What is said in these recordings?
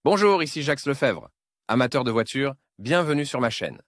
Bonjour, ici Jacques Lefebvre. Amateur de voitures, bienvenue sur ma chaîne.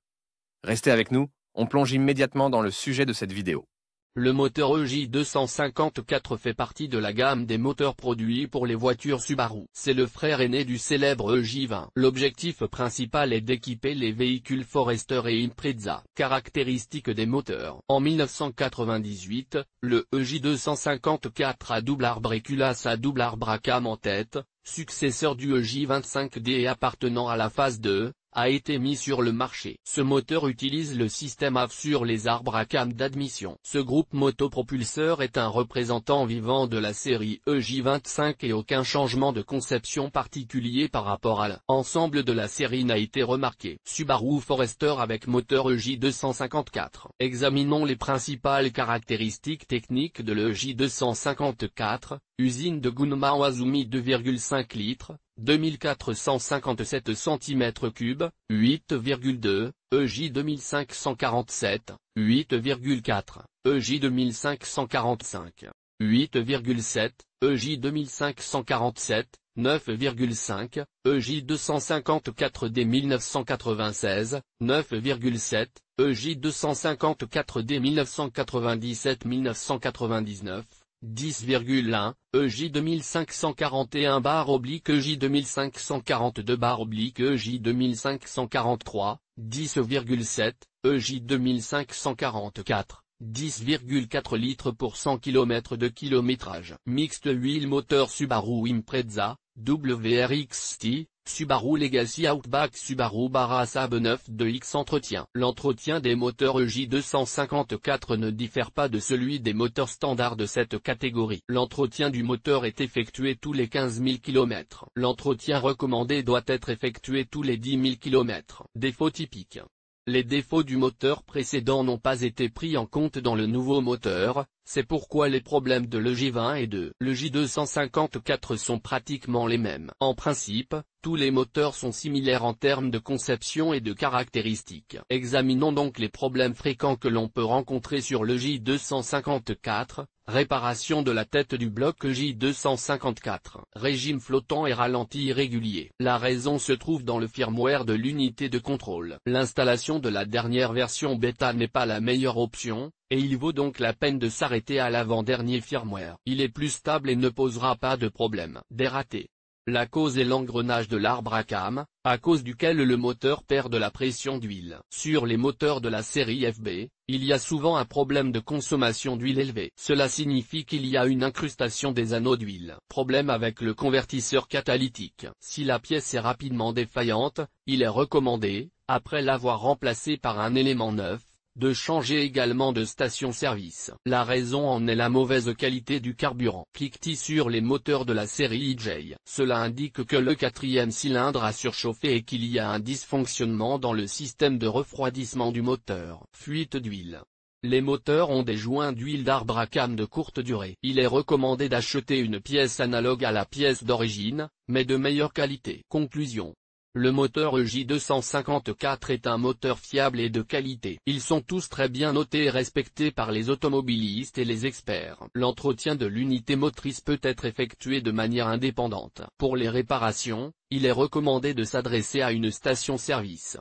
Restez avec nous, on plonge immédiatement dans le sujet de cette vidéo. Le moteur EJ254 fait partie de la gamme des moteurs produits pour les voitures Subaru. C'est le frère aîné du célèbre EJ20. L'objectif principal est d'équiper les véhicules Forester et Impreza. Caractéristiques des moteurs. En 1998, le EJ254 à double arbre et culasse à double arbre à cam en tête, successeur du EJ25D et appartenant à la phase 2, a été mis sur le marché. Ce moteur utilise le système AV sur les arbres à cam d'admission. Ce groupe motopropulseur est un représentant vivant de la série EJ25 et aucun changement de conception particulier par rapport à l'ensemble de la série n'a été remarqué. Subaru Forester avec moteur EJ254. Examinons les principales caractéristiques techniques de l'EJ254. Usine de Gunma Oazumi 2,5 litres, 2457 cm3, 8,2, EJ 2547, 8,4, EJ 2545, 8,7, EJ 2547, 9,5, EJ 254D 1996, 9,7, EJ 254D 1997 1999. 10,1, EJ 2541/EJ 2542/EJ 2543, 10,7, EJ 2544, 10,4 litres pour 100 km de kilométrage. Mixte huile moteur Subaru Impreza, WRXT, Subaru Legacy Outback Subaru Barra Saab 9-2X. L'entretien des moteurs EJ254 ne diffère pas de celui des moteurs standards de cette catégorie. L'entretien du moteur est effectué tous les 15 000 km. L'entretien recommandé doit être effectué tous les 10 000 km. Défauts typiques. Les défauts du moteur précédent n'ont pas été pris en compte dans le nouveau moteur, c'est pourquoi les problèmes de l'EJ20 et de l'EJ254 sont pratiquement les mêmes. En principe, tous les moteurs sont similaires en termes de conception et de caractéristiques. Examinons donc les problèmes fréquents que l'on peut rencontrer sur l'EJ254. Réparation de la tête du bloc EJ254. Régime flottant et ralenti irrégulier. La raison se trouve dans le firmware de l'unité de contrôle. L'installation de la dernière version bêta n'est pas la meilleure option, et il vaut donc la peine de s'arrêter à l'avant-dernier firmware. Il est plus stable et ne posera pas de problème. Dératé. La cause est l'engrenage de l'arbre à cam, à cause duquel le moteur perd de la pression d'huile. Sur les moteurs de la série FB, il y a souvent un problème de consommation d'huile élevée. Cela signifie qu'il y a une incrustation des anneaux d'huile. Problème avec le convertisseur catalytique. Si la pièce est rapidement défaillante, il est recommandé, après l'avoir remplacé par un élément neuf, de changer également de station-service. La raison en est la mauvaise qualité du carburant. Cliquez sur les moteurs de la série EJ. Cela indique que le quatrième cylindre a surchauffé et qu'il y a un dysfonctionnement dans le système de refroidissement du moteur. Fuite d'huile. Les moteurs ont des joints d'huile d'arbre à cam de courte durée. Il est recommandé d'acheter une pièce analogue à la pièce d'origine, mais de meilleure qualité. Conclusion. Le moteur EJ254 est un moteur fiable et de qualité. Ils sont tous très bien notés et respectés par les automobilistes et les experts. L'entretien de l'unité motrice peut être effectué de manière indépendante. Pour les réparations, il est recommandé de s'adresser à une station-service.